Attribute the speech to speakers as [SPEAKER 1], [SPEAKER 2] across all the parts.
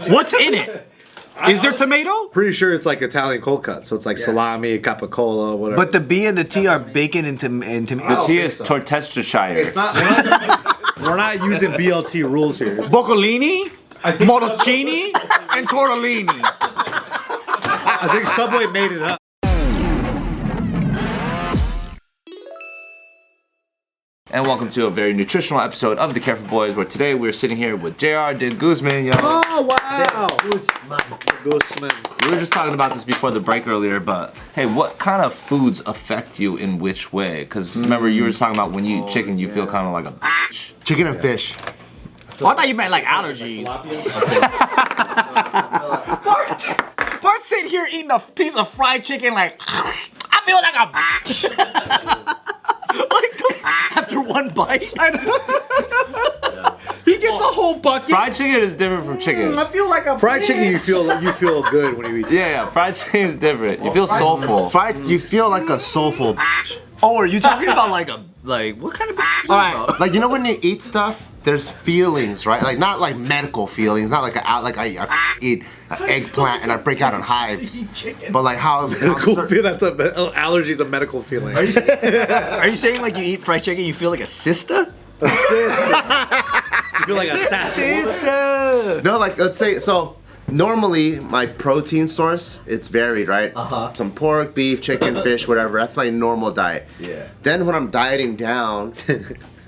[SPEAKER 1] What's in it? Is there tomato?
[SPEAKER 2] Pretty sure it's like Italian cold cut, so it's like salami, capicola, whatever.
[SPEAKER 3] But the B and the T are bacon and tomato.
[SPEAKER 4] The T is Tortestershire.
[SPEAKER 2] It's not. We're not using BLT rules here.
[SPEAKER 1] Boccolini, Morocchini, and Tortellini.
[SPEAKER 2] I think Subway made it up.
[SPEAKER 4] And welcome to a very nutritional episode of The Careful Boys, where today we're sitting here with JR, Guzman. Yo.
[SPEAKER 2] Oh, wow. Guzman.
[SPEAKER 4] We were just talking about this before the break earlier, but hey, what kind of foods affect you in which way? Because remember, you were just talking about when you eat chicken, you feel kind of like a bitch.
[SPEAKER 3] Chicken and fish.
[SPEAKER 1] Oh, I thought you meant like allergies. Bart sitting here eating a piece of fried chicken like, I feel like a bitch. After one bite, he gets a whole bucket.
[SPEAKER 4] Fried chicken is different from chicken.
[SPEAKER 1] I feel like a
[SPEAKER 2] Fried
[SPEAKER 1] bitch.
[SPEAKER 2] chicken, you feel good when you eat.
[SPEAKER 4] Yeah, fried chicken is different. You feel soulful.
[SPEAKER 3] You feel like a soulful bitch.
[SPEAKER 1] Oh, are you talking about like what kind of? All right.
[SPEAKER 3] Like, you know when you eat stuff, there's feelings, right? Like, not like medical feelings, not like I eat an eggplant and I break out in hives. But like how
[SPEAKER 2] That's allergies a medical feeling.
[SPEAKER 1] Are you saying like you eat fried chicken, you feel like a sister?
[SPEAKER 2] You feel like a sister.
[SPEAKER 3] No, like, let's say, so normally my protein source, it's varied, right? Some pork, beef, chicken, fish, whatever. That's my normal diet.
[SPEAKER 2] Yeah.
[SPEAKER 3] Then when I'm dieting down,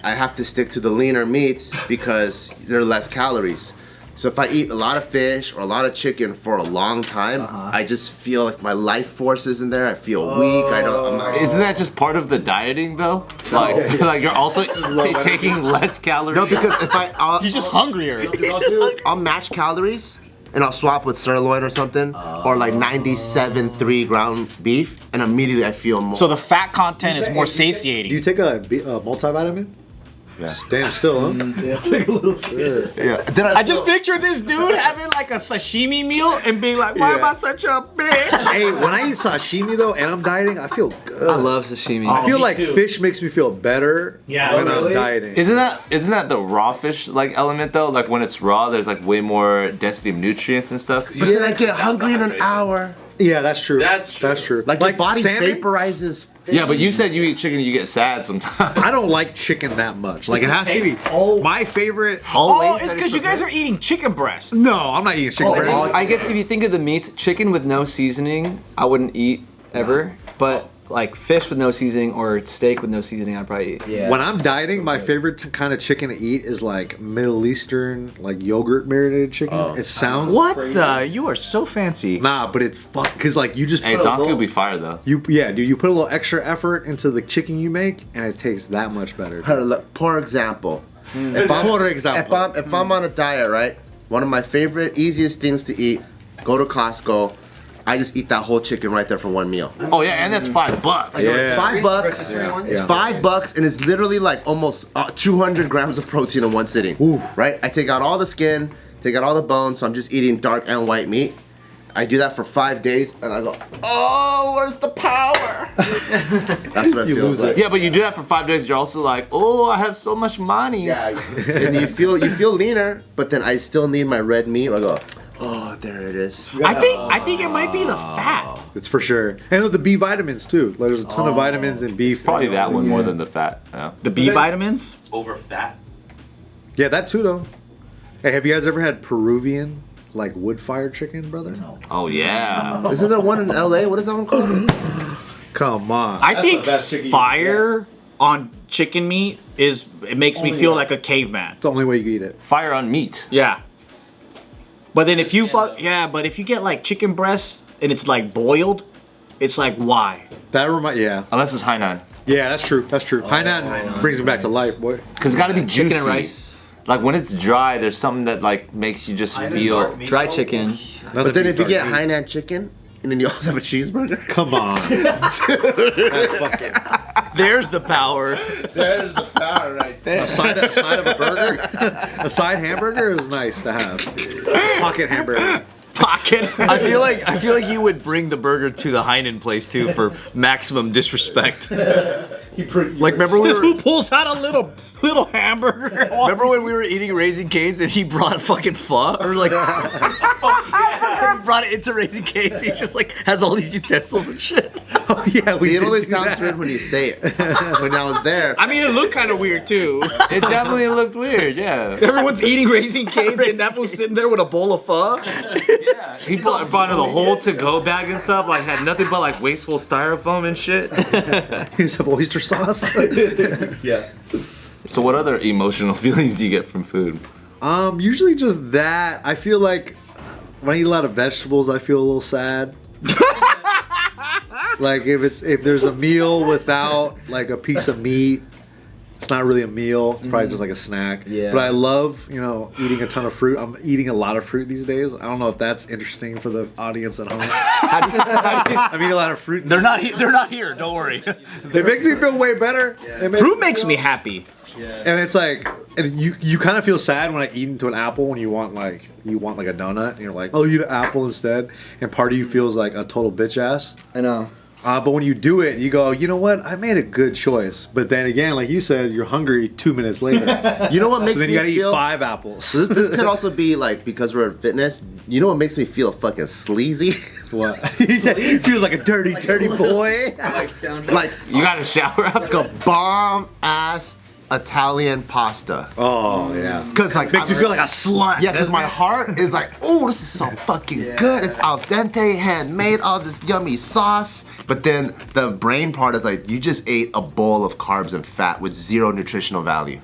[SPEAKER 3] I have to stick to the leaner meats because they're less calories. So if I eat a lot of fish or a lot of chicken for a long time, I just feel like my life force isn't there. I feel weak. I'm not.
[SPEAKER 4] Isn't that just part of the dieting though? Like you're also taking less calories?
[SPEAKER 3] No, because if
[SPEAKER 1] He's just hungrier.
[SPEAKER 3] I'll match calories and I'll swap with sirloin or something, or like 97.3 ground beef, and immediately I feel more.
[SPEAKER 1] So the fat content is more satiating.
[SPEAKER 2] Do you take a multivitamin?
[SPEAKER 3] Yeah.
[SPEAKER 2] Damn, still, huh? Take a little shit.
[SPEAKER 3] Yeah.
[SPEAKER 1] I just picture this dude having like a sashimi meal and being like, why am I such a bitch?
[SPEAKER 2] Hey, when I eat sashimi though, and I'm dieting, I feel good.
[SPEAKER 5] I love sashimi.
[SPEAKER 2] I feel like fish makes me feel better when I'm dieting.
[SPEAKER 4] Isn't that the raw fish like element though? Like when it's raw, there's like way more density of nutrients and stuff.
[SPEAKER 3] But then I get hungry in an hour.
[SPEAKER 2] Yeah, that's true.
[SPEAKER 4] That's true.
[SPEAKER 2] That's true.
[SPEAKER 3] Like your body
[SPEAKER 2] salmon?
[SPEAKER 3] vaporizes.
[SPEAKER 4] Yeah, but you said you eat chicken, you get sad sometimes.
[SPEAKER 2] I don't like chicken that much. Like it has to be my favorite.
[SPEAKER 1] Oh, it's because you guys are eating chicken breast.
[SPEAKER 2] No, I'm not eating chicken breast.
[SPEAKER 5] I guess if you think of the meats, chicken with no seasoning, I wouldn't eat ever. But like fish with no seasoning or steak with no seasoning, I'd probably eat.
[SPEAKER 2] Yeah. When I'm dieting, my favorite kind of chicken to eat is like Middle Eastern, like yogurt marinated chicken. It sounds
[SPEAKER 1] What the? You are so fancy.
[SPEAKER 2] Nah, but it's fun because like you just
[SPEAKER 4] Hey,
[SPEAKER 2] put a
[SPEAKER 4] Zonky
[SPEAKER 2] little,
[SPEAKER 4] will be fire though.
[SPEAKER 2] you put a little extra effort into the chicken you make, and it tastes that much better.
[SPEAKER 3] For example,
[SPEAKER 2] If
[SPEAKER 3] I'm on a diet, right? One of my favorite, easiest things to eat, go to Costco. I just eat that whole chicken right there for one meal.
[SPEAKER 4] Oh yeah, and that's $5.
[SPEAKER 2] Yeah.
[SPEAKER 3] It's $5. It's $5, and it's literally like almost 200 grams of protein in one sitting.
[SPEAKER 2] Ooh.
[SPEAKER 3] Right? I take out all the skin, take out all the bones, so I'm just eating dark and white meat. I do that for 5 days, and I go, oh, where's the power? That's what I feel like.
[SPEAKER 4] Yeah, but you do that for 5 days, you're also like, oh, I have so much money.
[SPEAKER 3] Yeah, and you feel leaner, but then I still need my red meat. I go, oh, there it is.
[SPEAKER 1] I think it might be the fat.
[SPEAKER 2] It's for sure. And the B vitamins too. Like, there's a ton of vitamins in beef.
[SPEAKER 4] Probably that one more than the fat. Yeah.
[SPEAKER 1] The B vitamins?
[SPEAKER 4] Over fat?
[SPEAKER 2] Yeah, that too though. Hey, have you guys ever had Peruvian like wood-fired chicken, brother? No.
[SPEAKER 4] Oh yeah.
[SPEAKER 3] Isn't there one in LA? What is that one called?
[SPEAKER 2] Come on.
[SPEAKER 1] I think fire on chicken meat it makes me feel like a caveman.
[SPEAKER 2] It's the only way you can eat it.
[SPEAKER 4] Fire on meat.
[SPEAKER 1] Yeah. But then if you but if you get like chicken breast and it's like boiled, it's like why?
[SPEAKER 4] Unless it's Hainan.
[SPEAKER 2] Yeah, that's true. That's true. Hainan brings me back to life, boy.
[SPEAKER 4] Because it's got to be juicy.
[SPEAKER 5] Chicken and rice.
[SPEAKER 4] Like when it's dry, there's something that like makes you just feel.
[SPEAKER 5] Dry chicken.
[SPEAKER 3] But then if you get Hainan chicken, and then you also have a cheeseburger.
[SPEAKER 2] Come on.
[SPEAKER 1] There's the power.
[SPEAKER 3] There's the power right there.
[SPEAKER 2] A side of a burger, a side hamburger is nice to have. Pocket hamburger.
[SPEAKER 1] Pocket. I feel like you would bring the burger to the Hainan place too for maximum disrespect.
[SPEAKER 2] Like, remember we
[SPEAKER 1] Who
[SPEAKER 2] were,
[SPEAKER 1] pulls out a little hamburger?
[SPEAKER 2] remember when we were eating Raising Cane's and he brought fucking pho? Or like, brought it into Raising Cane's. He just like has all these utensils and shit. Oh yeah, we
[SPEAKER 3] See, it
[SPEAKER 2] did
[SPEAKER 3] only
[SPEAKER 2] do
[SPEAKER 3] sounds
[SPEAKER 2] that.
[SPEAKER 3] weird when you say it. When I was there.
[SPEAKER 1] I mean, it looked kind of weird too.
[SPEAKER 4] It definitely looked weird, yeah.
[SPEAKER 1] Everyone's eating Raising Cane's and that was sitting there with a bowl of pho.
[SPEAKER 4] He brought in the whole to-go bag and stuff, like had nothing but like wasteful styrofoam and shit.
[SPEAKER 2] He's have oyster sauce.
[SPEAKER 5] Yeah.
[SPEAKER 4] So what other emotional feelings do you get from food?
[SPEAKER 2] Usually just that. I feel like when I eat a lot of vegetables, I feel a little sad. Like if there's a meal without like a piece of meat, it's not really a meal. It's probably just like a snack.
[SPEAKER 5] Yeah.
[SPEAKER 2] But I love, eating a ton of fruit. I'm eating a lot of fruit these days. I don't know if that's interesting for the audience at home. I'm eating a lot of fruit.
[SPEAKER 1] They're not here. Don't worry.
[SPEAKER 2] It makes me feel way better.
[SPEAKER 1] Fruit makes me happy.
[SPEAKER 2] And it's like, and you kind of feel sad when I eat into an apple when you want like a donut and you're like, oh, you eat an apple instead, and part of you feels like a total bitch ass.
[SPEAKER 5] I know.
[SPEAKER 2] But when you do it, you go, you know what? I made a good choice. But then again, like you said, you're hungry 2 minutes later.
[SPEAKER 3] You know what makes
[SPEAKER 2] So then
[SPEAKER 3] me
[SPEAKER 2] you gotta
[SPEAKER 3] feel?
[SPEAKER 2] eat 5 apples.
[SPEAKER 3] So this could also be like because we're in fitness. You know what makes me feel fucking sleazy?
[SPEAKER 2] What? He said he feels like a dirty boy.
[SPEAKER 3] Like
[SPEAKER 4] You got a shower after?
[SPEAKER 3] a bomb ass Italian pasta.
[SPEAKER 2] Oh yeah.
[SPEAKER 3] Cause like
[SPEAKER 2] Makes me feel like a slut.
[SPEAKER 3] Yeah, because my heart is like, oh, this is so fucking good. It's al dente, handmade, all this yummy sauce. But then the brain part is like, you just ate a bowl of carbs and fat with zero nutritional value.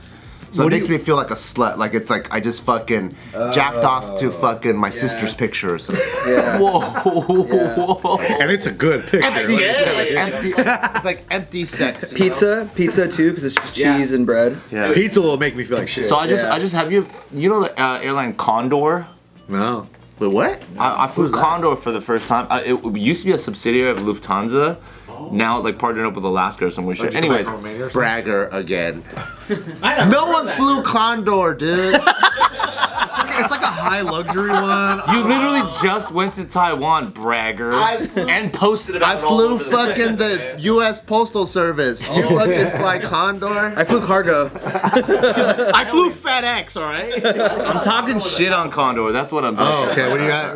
[SPEAKER 3] So it makes me feel like a slut. Like it's like I just fucking jacked off to fucking my sister's picture or something.
[SPEAKER 5] Yeah.
[SPEAKER 4] Whoa.
[SPEAKER 2] And it's a good picture.
[SPEAKER 3] Empty, empty. It's like empty sex. you know?
[SPEAKER 5] Pizza too, because it's just cheese and bread.
[SPEAKER 3] Yeah.
[SPEAKER 2] Pizza will make me feel like shit.
[SPEAKER 4] So I just have you know the airline Condor?
[SPEAKER 2] No.
[SPEAKER 3] Wait, what?
[SPEAKER 4] I flew Condor for the first time. It used to be a subsidiary of Lufthansa. Now like partnered up with Alaska or some weird shit. Anyways,
[SPEAKER 3] Bragger again. No one flew Condor, dude.
[SPEAKER 2] It's like a high luxury one.
[SPEAKER 4] you literally just went to Taiwan, bragger, and posted about
[SPEAKER 3] I
[SPEAKER 4] it all
[SPEAKER 3] flew
[SPEAKER 4] over the
[SPEAKER 3] fucking the U.S. Postal Service. You fucking fly Condor?
[SPEAKER 5] I flew cargo.
[SPEAKER 1] I flew FedEx, all right?
[SPEAKER 4] I'm talking shit on Condor. That's what I'm saying.
[SPEAKER 2] Oh, okay. What do you got?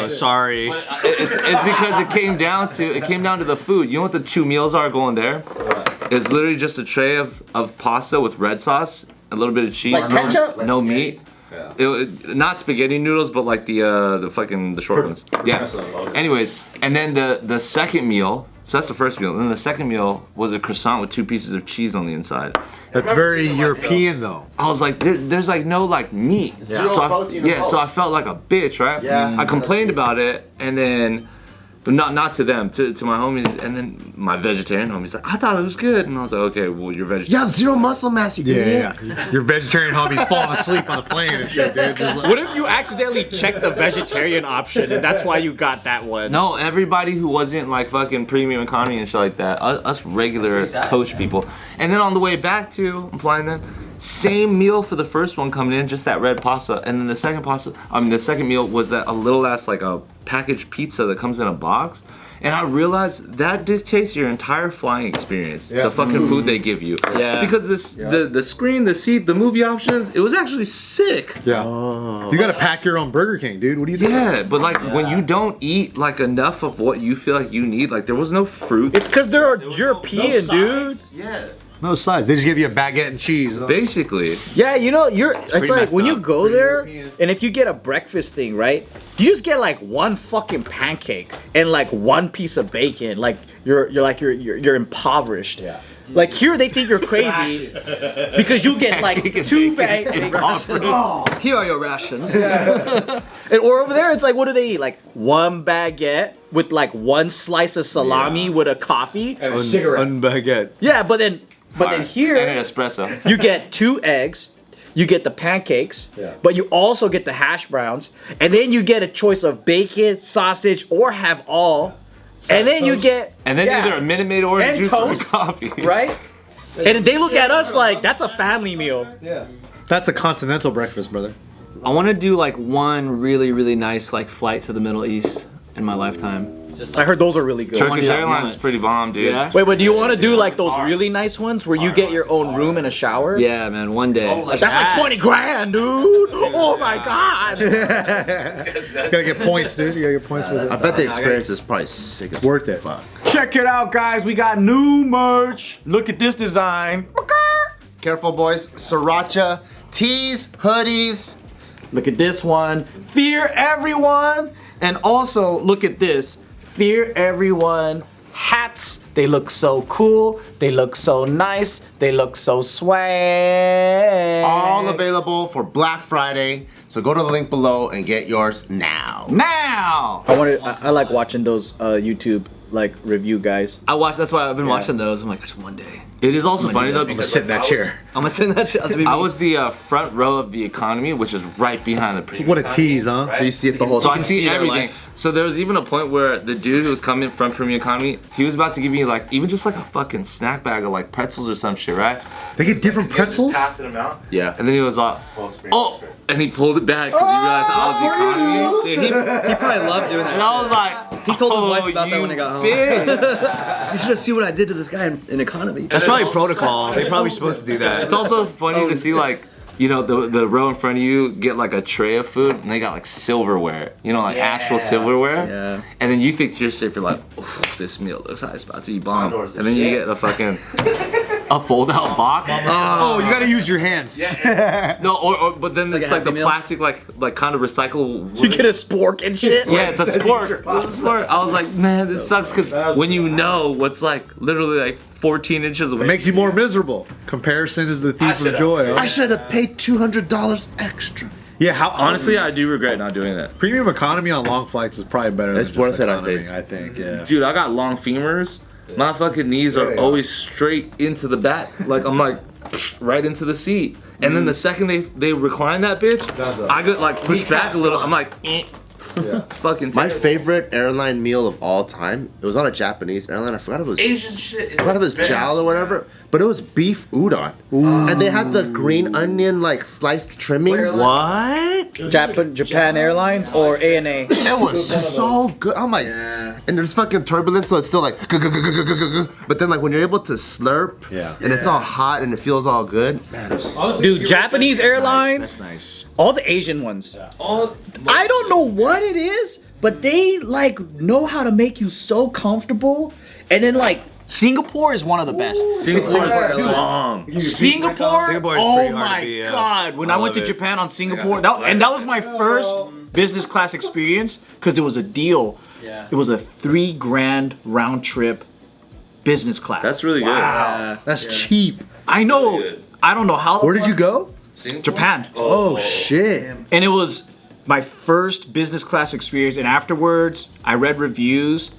[SPEAKER 1] Oh, sorry.
[SPEAKER 4] It's because it came down to the food. You know what the 2 meals are going there? It's literally just a tray of pasta with red sauce, a little bit of cheese,
[SPEAKER 3] Like ketchup?
[SPEAKER 4] no meat. Not spaghetti noodles, but like the short ones. Yeah. Anyways, and then the second meal. So that's the first meal. And then the second meal was a croissant with 2 pieces of cheese on the inside.
[SPEAKER 2] That's very European though.
[SPEAKER 4] I was like, there's like no like meat.
[SPEAKER 3] Zero protein at all.
[SPEAKER 4] So I felt like a bitch, right?
[SPEAKER 3] Yeah.
[SPEAKER 4] I complained about it, and then, but not to them, to my homies, and then my vegetarian homies like, I thought it was good, and I was like, okay, well you're vegetarian.
[SPEAKER 3] You have zero muscle mass, you idiot.
[SPEAKER 2] Yeah. Your vegetarian homies falling asleep on the plane and shit, dude. Just like,
[SPEAKER 1] What if you accidentally checked the vegetarian option and that's why you got that one?
[SPEAKER 4] No, everybody who wasn't like fucking premium economy and shit like that, us regular coach people. And then on the way back I'm flying them, same meal for the first one coming in, just that red pasta, and then the second meal was that a little ass like a packaged pizza that comes in a box. And I realized that dictates your entire flying experience. The fucking food they give you.
[SPEAKER 1] Yeah.
[SPEAKER 4] Because the screen, the seat, the movie options, it was actually sick.
[SPEAKER 2] yeah. You gotta pack your own Burger King, dude. What do you think?
[SPEAKER 4] Yeah, but like when you don't eat like enough of what you feel like you need, like there was no fruit.
[SPEAKER 1] It's because they're European, dude.
[SPEAKER 4] Yeah.
[SPEAKER 2] No sides. They just give you a baguette and cheese.
[SPEAKER 4] Basically.
[SPEAKER 1] Yeah, it's like
[SPEAKER 4] messed
[SPEAKER 1] when you
[SPEAKER 4] up.
[SPEAKER 1] go there, and if you get a breakfast thing, right? You just get like one fucking pancake and like one piece of bacon. Like you're impoverished. Yeah. Like here they think you're crazy because you get like 2 bags.
[SPEAKER 5] Here are your rations.
[SPEAKER 1] Or over there it's like, what do they eat? Like 1 baguette with like 1 slice of salami with a coffee.
[SPEAKER 2] And a cigarette. Unbaguette.
[SPEAKER 1] Yeah, but then
[SPEAKER 4] And
[SPEAKER 1] here
[SPEAKER 4] an espresso.
[SPEAKER 1] you get 2 eggs, you get the pancakes, but you also get the hash browns, and then you get a choice of bacon, sausage, or have all, and then you get
[SPEAKER 4] Either a Minute Maid orange
[SPEAKER 1] And
[SPEAKER 4] juice
[SPEAKER 1] toast.
[SPEAKER 4] or coffee.
[SPEAKER 1] right, and they look at us like that's a family meal.
[SPEAKER 2] That's a continental breakfast, brother.
[SPEAKER 5] I want to do like one really, really nice like flight to the Middle East in my lifetime.
[SPEAKER 1] I heard those are really good.
[SPEAKER 4] Turkish Airlines is pretty bomb, dude.
[SPEAKER 5] Yeah.
[SPEAKER 1] Wait, but do you want to do like those really nice ones where you get your own room and a shower?
[SPEAKER 5] Yeah, man. One day.
[SPEAKER 1] That's like 20 grand, dude. Oh my god.
[SPEAKER 2] You gotta get points, dude. You gotta get points with
[SPEAKER 3] I
[SPEAKER 2] it.
[SPEAKER 3] bet the experience is probably sick as
[SPEAKER 2] worth it.
[SPEAKER 3] fuck.
[SPEAKER 1] Check it out, guys. We got new merch. Look at this design.
[SPEAKER 3] Careful, boys. Sriracha tees, hoodies.
[SPEAKER 1] Look at this one. Fear everyone. And also, look at this. Fear everyone hats. They look so cool. They look so nice. They look so swag.
[SPEAKER 3] All available for Black Friday. So go to the link below and get yours now.
[SPEAKER 1] Now. I like watching those YouTube like review guys.
[SPEAKER 5] I watch. That's why I've been watching those. I'm like, just one day.
[SPEAKER 4] It is also funny though because
[SPEAKER 2] Sit in that chair.
[SPEAKER 5] I'm gonna sit in that shit.
[SPEAKER 4] I was the front row of the economy, which is right behind the premium.
[SPEAKER 2] What a
[SPEAKER 4] economy,
[SPEAKER 2] tease, huh?
[SPEAKER 4] right?
[SPEAKER 3] So you see it the whole
[SPEAKER 4] So I
[SPEAKER 3] time.
[SPEAKER 4] see
[SPEAKER 5] their
[SPEAKER 4] everything.
[SPEAKER 5] life.
[SPEAKER 4] So there was even a point where the dude who was coming from premium economy, he was about to give me like even just like a fucking snack bag of like pretzels or some shit, right?
[SPEAKER 2] They get different pretzels?
[SPEAKER 4] Passing them out. Yeah. And then he was like, oh, and he pulled it back because he realized I was the economy. Dude,
[SPEAKER 5] He probably loved doing that.
[SPEAKER 4] and I was like,
[SPEAKER 5] He told his wife
[SPEAKER 4] "Oh,
[SPEAKER 5] about that
[SPEAKER 4] you
[SPEAKER 5] when he got home.
[SPEAKER 4] bitch."
[SPEAKER 5] You should have seen what I did to this guy in economy.
[SPEAKER 6] That's probably protocol. They're probably supposed to do that.
[SPEAKER 4] It's also funny to see like, you know, the row in front of you get like a tray of food and they got like silverware, you know, like actual silverware.
[SPEAKER 5] Yeah.
[SPEAKER 4] And then you think to yourself, you're like, "Ooh, this meal looks like it's about to be bomb." And then you get a fucking a fold out box.
[SPEAKER 2] Oh, you gotta use your hands.
[SPEAKER 4] No, but then it's
[SPEAKER 5] a
[SPEAKER 4] like the
[SPEAKER 5] Happy Meal?
[SPEAKER 4] plastic like kind of recyclable.
[SPEAKER 1] You get a spork and shit.
[SPEAKER 4] Yeah, it's a sport. It's a sport. I was like, man, this sucks because when you know what's like literally like 14 inches away.
[SPEAKER 2] It makes you more miserable. Comparison is the thief of joy. Huh?
[SPEAKER 3] should have paid $200 extra.
[SPEAKER 2] Yeah, how
[SPEAKER 4] Honestly, I do regret not doing that.
[SPEAKER 2] premium economy on long flights is probably better
[SPEAKER 3] It's
[SPEAKER 2] than just
[SPEAKER 3] worth it, I
[SPEAKER 2] economy,
[SPEAKER 3] think.
[SPEAKER 2] I think, yeah.
[SPEAKER 4] Dude, I got long femurs. My fucking knees are always straight into the back. Like I'm like right into the seat. And then the second they recline that bitch, I get like pushed back a little. I'm like, eh. It's fucking
[SPEAKER 3] My
[SPEAKER 4] terrible.
[SPEAKER 3] favorite airline meal of all time, it was on a Japanese airline. I forgot if it was
[SPEAKER 4] Asian shit.
[SPEAKER 3] I forgot if it was jowl or whatever, but it was beef udon. And they had the green onion like sliced trimmings.
[SPEAKER 6] What?
[SPEAKER 1] Japan Airlines or ANA.
[SPEAKER 3] It was so good. I'm like, and there's fucking turbulence, so it's still like, but then like when you're able to slurp, and it's all hot and it feels all good.
[SPEAKER 1] Dude, Japanese Airlines,
[SPEAKER 6] That's nice.
[SPEAKER 1] all the Asian ones. I don't know what it is, but they like know how to make you so comfortable. And then like Singapore is one of the best.
[SPEAKER 4] Singapore is long.
[SPEAKER 1] Singapore,
[SPEAKER 6] Singapore is
[SPEAKER 1] oh
[SPEAKER 6] pretty hard to
[SPEAKER 1] my
[SPEAKER 6] beat, yeah.
[SPEAKER 1] god! When I went to
[SPEAKER 6] love it.
[SPEAKER 1] Japan on Singapore, that was my first business class experience because there was a deal.
[SPEAKER 5] Yeah.
[SPEAKER 1] It was a $3,000 round trip business class.
[SPEAKER 4] That's really good.
[SPEAKER 2] That's cheap.
[SPEAKER 1] I know.
[SPEAKER 4] good.
[SPEAKER 1] I don't know how.
[SPEAKER 2] Where did you go?
[SPEAKER 1] Japan.
[SPEAKER 2] Oh, shit.
[SPEAKER 1] And it was my first business class experience. And afterwards, I read reviews.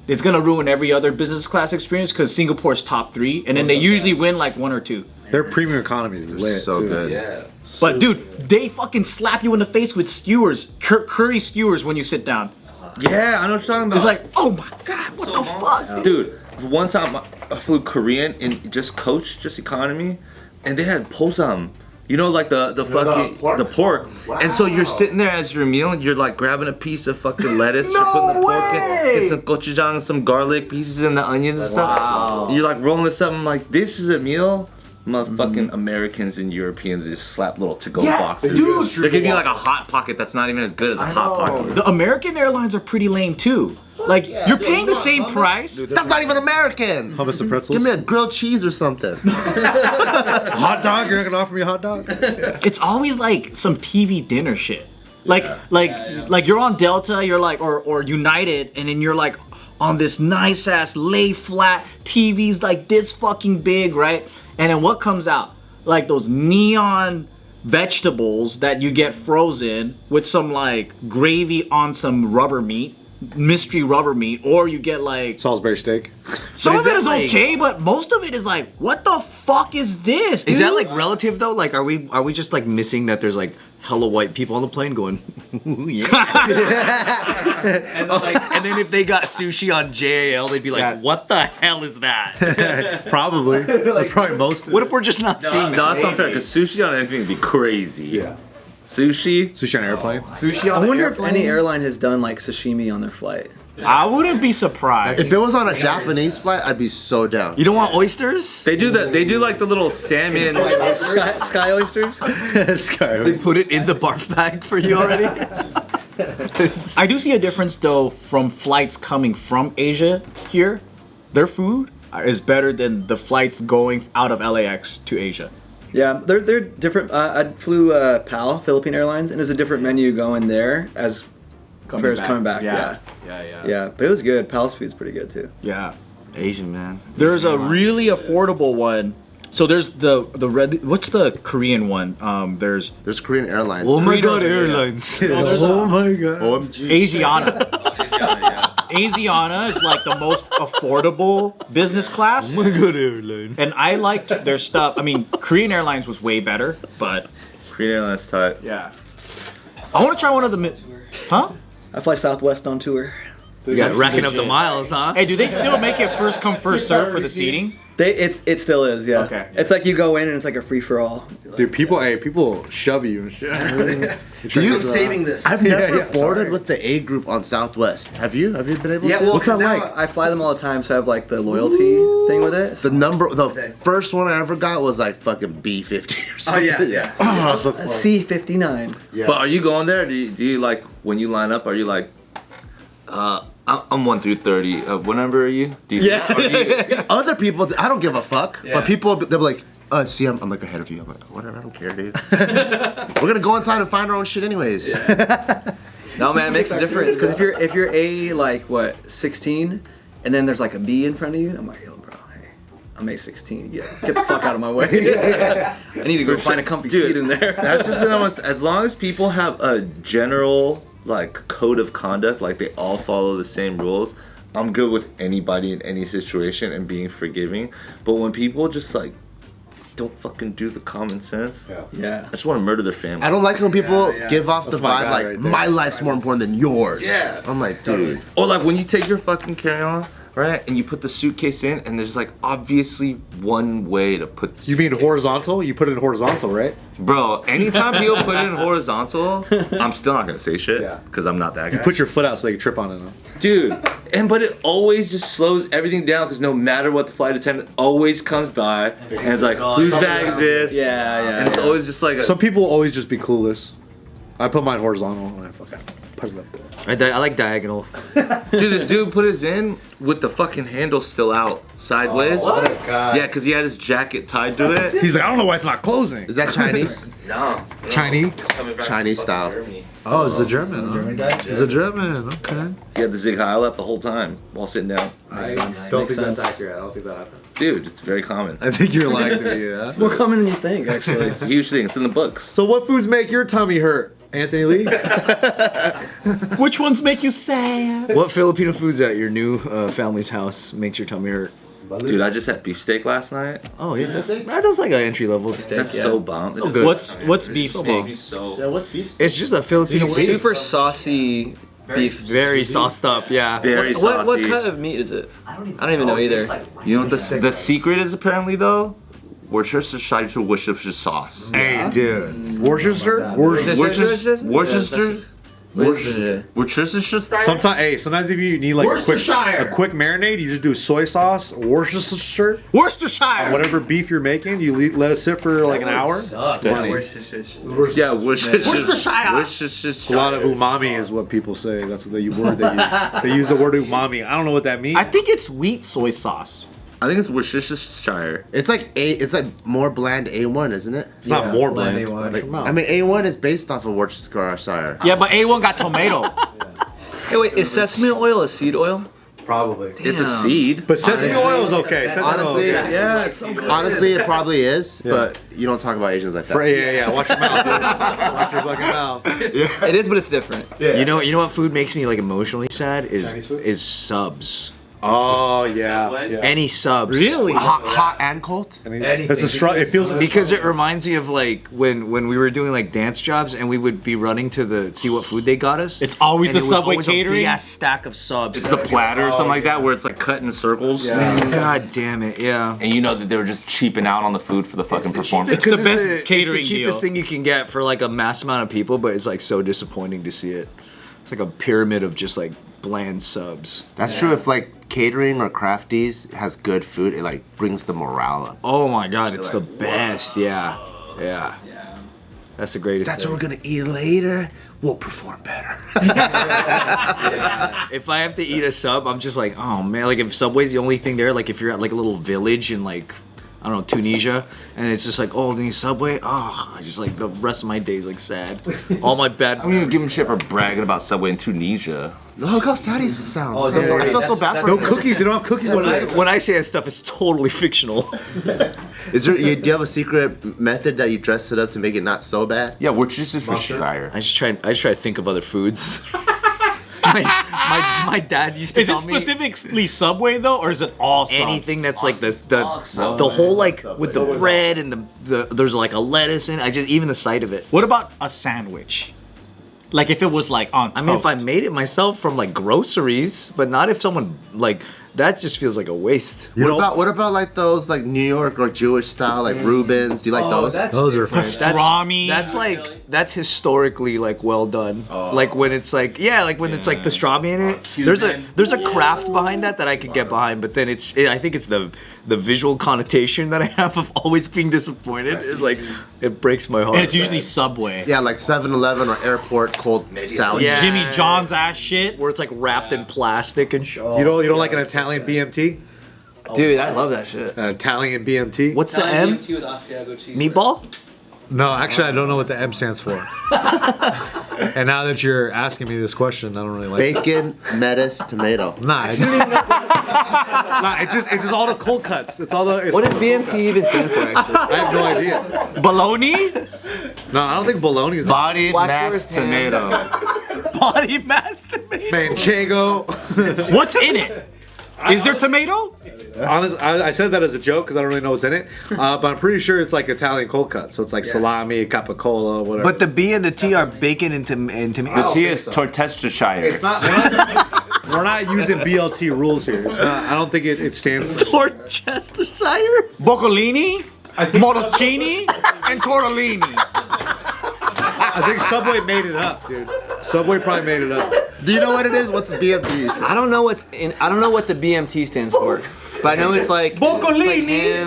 [SPEAKER 1] It's gonna ruin every other business class experience because Singapore's top 3, and then they usually win like 1 or 2.
[SPEAKER 2] Their premium economy is lit,
[SPEAKER 3] So
[SPEAKER 2] too.
[SPEAKER 3] good.
[SPEAKER 1] But dude, they fucking slap you in the face with skewers, curry skewers when you sit down.
[SPEAKER 4] Yeah, I know what you're talking about.
[SPEAKER 1] It's like, oh my god, what the fuck?
[SPEAKER 4] Dude, one time I flew Korean and just coach, just economy, and they had posam. You know, like the fucking
[SPEAKER 3] pork?
[SPEAKER 4] the pork. And so you're sitting there as your meal, and you're like grabbing a piece of fucking lettuce, you're putting the pork in, get some gochujang, some garlic pieces, and the onions and stuff. You're like rolling this up. I'm like, this is a meal. Motherfucking Americans and Europeans just slap little to-go boxes.
[SPEAKER 1] dude.
[SPEAKER 4] They give you like a hot pocket that's not even as good as a hot pocket.
[SPEAKER 1] The American airlines are pretty lame too. Like you're paying the same price.
[SPEAKER 3] That's not even American.
[SPEAKER 2] Hummus and pretzels.
[SPEAKER 3] Give me a grilled cheese or something.
[SPEAKER 2] hot dog. You're not gonna offer me a hot dog?
[SPEAKER 1] It's always like some TV dinner shit. Like you're on Delta, you're like or United, and then you're like on this nice ass lay flat TVs like this fucking big, right? And then what comes out? Like those neon vegetables that you get frozen with some like gravy on some rubber meat, mystery rubber meat, or you get like
[SPEAKER 2] Salisbury steak.
[SPEAKER 1] some
[SPEAKER 6] is
[SPEAKER 1] of it
[SPEAKER 6] that
[SPEAKER 1] is
[SPEAKER 6] like-
[SPEAKER 1] okay, but most of it is like, what the fuck is this?
[SPEAKER 6] Is that
[SPEAKER 1] dude?
[SPEAKER 6] like relative though? Like, are we just like missing that there's like hella white people on the plane going, ooh, yeah. and then if they got sushi on JAL, they'd be like, what the hell is that?
[SPEAKER 2] Probably. That's probably most.
[SPEAKER 6] What if we're just not seeing
[SPEAKER 4] No,
[SPEAKER 6] that?
[SPEAKER 4] that's unfair because sushi on anything would be crazy. Yeah. Sushi.
[SPEAKER 2] Sushi on an airplane.
[SPEAKER 5] I wonder if any airline has done like sashimi on their flight.
[SPEAKER 1] I wouldn't be surprised.
[SPEAKER 3] If it was on a Japanese flight, I'd be so down.
[SPEAKER 6] You don't want oysters?
[SPEAKER 4] They do like the little salmon.
[SPEAKER 5] Sky oysters?
[SPEAKER 6] They put it in the barf bag for you already?
[SPEAKER 1] I do see a difference though from flights coming from Asia here. Their food is better than the flights going out of LAX to Asia.
[SPEAKER 5] Yeah, they're different. I flew PAL, Philippine Airlines, and there's a different menu going there as compared to coming back. Yeah, but it was good. PAL's food's pretty good too.
[SPEAKER 1] Yeah.
[SPEAKER 4] Asian, man.
[SPEAKER 1] There's a really affordable one. So there's the red. What's the Korean one? There's
[SPEAKER 3] Korean Airlines.
[SPEAKER 6] Oh my god, airlines.
[SPEAKER 2] Oh my god.
[SPEAKER 3] OMG.
[SPEAKER 1] Asiana. Asiana is like the most affordable business class.
[SPEAKER 6] Oh my god, airline.
[SPEAKER 1] And I liked their stuff. I mean, Korean Airlines was way better, but
[SPEAKER 4] Korean Airlines tight.
[SPEAKER 1] yeah. I want to try one of the. Huh?
[SPEAKER 5] I fly Southwest on tour.
[SPEAKER 6] Yeah, racking up the miles, huh?
[SPEAKER 1] Hey, do they still make it first come first serve for the seating?
[SPEAKER 5] It still is, yeah.
[SPEAKER 1] Okay.
[SPEAKER 5] It's like you go in and it's like a free for all.
[SPEAKER 2] Dude, people shove you and shit.
[SPEAKER 3] You
[SPEAKER 5] saving this.
[SPEAKER 3] I've never
[SPEAKER 2] yeah,
[SPEAKER 3] boarded
[SPEAKER 2] sorry.
[SPEAKER 3] with the A group on Southwest. Have you? Have you been able
[SPEAKER 5] Yeah,
[SPEAKER 3] to?
[SPEAKER 5] well,
[SPEAKER 2] What's that
[SPEAKER 5] now
[SPEAKER 2] like?
[SPEAKER 5] I fly them all the time, so I have like the loyalty thing with it.
[SPEAKER 3] The first one I ever got was like fucking B50 or something.
[SPEAKER 5] yeah.
[SPEAKER 3] Oh,
[SPEAKER 5] C59.
[SPEAKER 3] yeah.
[SPEAKER 4] But are you going there? Do you like when you line up? Are you like, I'm 1 through 30. What number are you? Do you
[SPEAKER 3] Other people, I don't give a fuck. But people, they'll be like, see, I'm like ahead of you. I'm like, whatever, I don't care, dude. We're gonna go inside and find our own shit anyways.
[SPEAKER 5] No, man, it makes a difference because if you're A like what 16, and then there's like a B in front of you, I'm like, yo, bro, hey, I'm A16. Get the fuck out of my way. I need to go find a comfy seat in there.
[SPEAKER 4] That's just as long as people have a general like code of conduct, like they all follow the same rules, I'm good with anybody in any situation and being forgiving. But when people just like don't fucking do the common sense,
[SPEAKER 5] Yeah.
[SPEAKER 4] I just want to murder their family.
[SPEAKER 3] I don't like when people give off
[SPEAKER 2] That's
[SPEAKER 3] the
[SPEAKER 2] my
[SPEAKER 3] vibe
[SPEAKER 2] guy
[SPEAKER 3] like
[SPEAKER 2] right there.
[SPEAKER 3] my life's more important than yours.
[SPEAKER 4] Yeah.
[SPEAKER 3] I'm like, dude.
[SPEAKER 4] Or like when you take your fucking carry-on, right, and you put the suitcase in, and there's like obviously one way to put the
[SPEAKER 2] You mean
[SPEAKER 4] suitcase.
[SPEAKER 2] horizontal? You put it in horizontal, right?
[SPEAKER 4] Bro, anytime people put it in horizontal, I'm still not gonna say shit
[SPEAKER 2] Yeah.
[SPEAKER 4] because I'm not that guy.
[SPEAKER 2] You put your foot out so you can trip on it. Huh?
[SPEAKER 4] Dude, but it always just slows everything down because no matter what, the flight attendant always comes by and it's like, whose bag is this?
[SPEAKER 5] Yeah.
[SPEAKER 4] And it's always just like,
[SPEAKER 2] Some people will always just be clueless. I put mine horizontal and I fucking put it up there.
[SPEAKER 6] I like diagonal.
[SPEAKER 4] dude, this dude put his in with the fucking handle still out sideways. Yeah, because he had his jacket tied to it.
[SPEAKER 2] He's like, I don't know why it's not closing.
[SPEAKER 3] Is that Chinese?
[SPEAKER 4] No.
[SPEAKER 2] Chinese?
[SPEAKER 3] Chinese style.
[SPEAKER 2] Oh, it's a German. It's a German. Okay.
[SPEAKER 4] He had the Zig Heil up the whole time while sitting down.
[SPEAKER 2] Don't think that's accurate. I don't think that happened.
[SPEAKER 4] Dude, it's very common.
[SPEAKER 2] I think you're lying to me. Yeah.
[SPEAKER 5] It's more common than you think, actually.
[SPEAKER 4] It's a huge thing. It's in the books.
[SPEAKER 2] So, what foods make your tummy hurt, Anthony Lee?
[SPEAKER 1] Which ones make you sad?
[SPEAKER 6] What Filipino foods at your new family's house makes your tummy hurt?
[SPEAKER 4] Dude, I just had beefsteak last night.
[SPEAKER 6] Oh yeah, that's like an entry level steak.
[SPEAKER 4] That's so bomb.
[SPEAKER 6] So good.
[SPEAKER 1] What's beef steak?
[SPEAKER 3] What's beef?
[SPEAKER 6] It's just a Filipino way.
[SPEAKER 5] Super saucy beef.
[SPEAKER 6] Very sauced up, yeah.
[SPEAKER 4] Very saucy.
[SPEAKER 5] What kind of meat is it? I don't even know either.
[SPEAKER 4] You know what the secret is apparently though? Worcestershire sauce.
[SPEAKER 6] Hey, dude.
[SPEAKER 2] Worcester?
[SPEAKER 4] Worcestershire.
[SPEAKER 2] Sometimes if you need like a quick marinade, you just do soy sauce, Worcestershire,
[SPEAKER 1] Worcestershire.
[SPEAKER 2] whatever beef you're making, you let it sit for like an hour.
[SPEAKER 4] Yeah, Worcestershire.
[SPEAKER 2] A lot of umami is what people say. That's the word they use. They use the word umami. I don't know what that means.
[SPEAKER 1] I think it's wheat soy sauce.
[SPEAKER 4] I think it's Worcestershire.
[SPEAKER 3] It's like more bland A1, isn't it?
[SPEAKER 2] it's not more bland.
[SPEAKER 3] I mean, A1 is based off of Worcestershire.
[SPEAKER 1] Yeah, but A1 got tomato.
[SPEAKER 5] Hey, wait, is sesame oil a seed oil?
[SPEAKER 2] Probably.
[SPEAKER 4] It's a seed.
[SPEAKER 2] But sesame oil is okay. Sesame oil
[SPEAKER 3] Honestly,
[SPEAKER 2] is okay.
[SPEAKER 5] Yeah, it's so good.
[SPEAKER 3] honestly, it probably is, but you don't talk about Asians like that.
[SPEAKER 2] Yeah. Watch your mouth. Dude. Watch your fucking mouth.
[SPEAKER 5] It is, but it's different.
[SPEAKER 6] You know what food makes me like emotionally sad is subs.
[SPEAKER 2] Oh yeah.
[SPEAKER 6] Any subs.
[SPEAKER 1] Really?
[SPEAKER 3] Hot and cold?
[SPEAKER 2] It's a it feels
[SPEAKER 6] Because it reminds me of like when we were doing like dance jobs and we would be running to see what food they got us.
[SPEAKER 1] It's always
[SPEAKER 6] And
[SPEAKER 1] the
[SPEAKER 6] it was
[SPEAKER 1] Subway
[SPEAKER 6] always
[SPEAKER 1] catering.
[SPEAKER 6] A big ass stack of subs.
[SPEAKER 4] It's the platter or something like that where it's like cut in circles.
[SPEAKER 6] God damn it, yeah.
[SPEAKER 4] And you know that they were just cheaping out on the food for the fucking performance.
[SPEAKER 1] It's the best catering
[SPEAKER 6] It's the cheapest
[SPEAKER 1] deal.
[SPEAKER 6] thing you can get for like a mass amount of people, but it's like so disappointing to see it. It's like a pyramid of just like bland subs.
[SPEAKER 3] That's true. If like catering or crafties has good food, it like brings the morale up.
[SPEAKER 6] Oh my god, it's the best. Yeah. That's the greatest.
[SPEAKER 3] That's
[SPEAKER 6] thing.
[SPEAKER 3] what we're gonna eat later. We'll perform better.
[SPEAKER 6] If I have to eat a sub, I'm just like, oh man, like if Subway's the only thing there, like if you're at like a little village in like, I don't know, Tunisia, and it's just like, oh, the Subway, oh, I just like the rest of my day's like sad. All my bad.
[SPEAKER 4] I'm gonna give him shit for bragging about Subway in Tunisia.
[SPEAKER 3] Look how sad he sounds.
[SPEAKER 5] Oh, dude,
[SPEAKER 3] I feel so bad for
[SPEAKER 2] No
[SPEAKER 3] him.
[SPEAKER 2] cookies. They don't have cookies.
[SPEAKER 6] When I say that stuff, it's totally fictional.
[SPEAKER 3] Is there? Do you have a secret method that you dress it up to make it not so bad?
[SPEAKER 4] Yeah, Worcestershire.
[SPEAKER 6] I just try to think of other foods. my dad used to
[SPEAKER 1] Is it
[SPEAKER 6] tell me
[SPEAKER 1] specifically Subway though, or is it all subs?
[SPEAKER 6] anything that's like the whole like with the bread and the there's like a lettuce in it. Even the sight of it.
[SPEAKER 1] What about a sandwich? Like if it was like on toast.
[SPEAKER 6] I mean, if I made it myself from like groceries, but not if someone like that just feels like a waste.
[SPEAKER 3] What about like those like New York or Jewish style like Reubens? Do you like those?
[SPEAKER 2] Those are fantastic.
[SPEAKER 1] pastrami.
[SPEAKER 6] That's historically like well done. Like when it's like when it's like pastrami in it. There's a craft behind that I could get behind, but then I think it's the visual connotation that I have of always being disappointed. It's like it breaks my heart.
[SPEAKER 1] and it's usually Subway.
[SPEAKER 3] Yeah, like 7-Eleven or airport cold salad.
[SPEAKER 6] Yeah.
[SPEAKER 1] Jimmy John's ass shit.
[SPEAKER 6] where it's like wrapped in plastic and shit.
[SPEAKER 2] You don't like an Italian BMT?
[SPEAKER 5] Dude, I love that shit.
[SPEAKER 2] An Italian BMT?
[SPEAKER 6] What's the M?
[SPEAKER 7] with Asiago cheese.
[SPEAKER 6] Meatball?
[SPEAKER 2] No, actually, I don't know what the M stands for. And now that you're asking me this question, I don't really like it.
[SPEAKER 3] Bacon, lettuce, tomato.
[SPEAKER 2] Nah, it's just all the cold cuts. It's all the.
[SPEAKER 5] What does BMT even stand for, actually?
[SPEAKER 2] I have no idea.
[SPEAKER 1] Bologna?
[SPEAKER 2] No, I don't think bologna is.
[SPEAKER 4] Body
[SPEAKER 5] Black
[SPEAKER 4] mashed
[SPEAKER 5] forest ham.
[SPEAKER 4] tomato.
[SPEAKER 1] Body mass tomato.
[SPEAKER 2] Manchego.
[SPEAKER 1] What's in it? Is there tomato?
[SPEAKER 2] Honest, I said that as a joke because I don't really know what's in it. But I'm pretty sure it's like Italian cold cut. So it's like salami, capicola, whatever.
[SPEAKER 6] But the B and the T are bacon and tomato.
[SPEAKER 4] The T is Worcestershire.
[SPEAKER 2] it's not. We're not using BLT rules here. It's not. I don't think it stands for.
[SPEAKER 6] Worcestershire?
[SPEAKER 1] Boccolini? Morocchini? And tortellini.
[SPEAKER 2] I think Subway made it up, dude. Subway probably made it up.
[SPEAKER 3] Do you know what it is? What's the BMT?
[SPEAKER 5] I don't know I don't know what the BMT stands for, but I know it's like ham,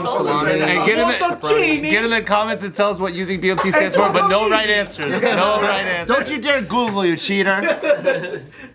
[SPEAKER 5] salami.
[SPEAKER 4] And get in the comments and tell us what you think BMT stands for, but no right answers. No right answers.
[SPEAKER 3] Don't you dare Google, you cheater.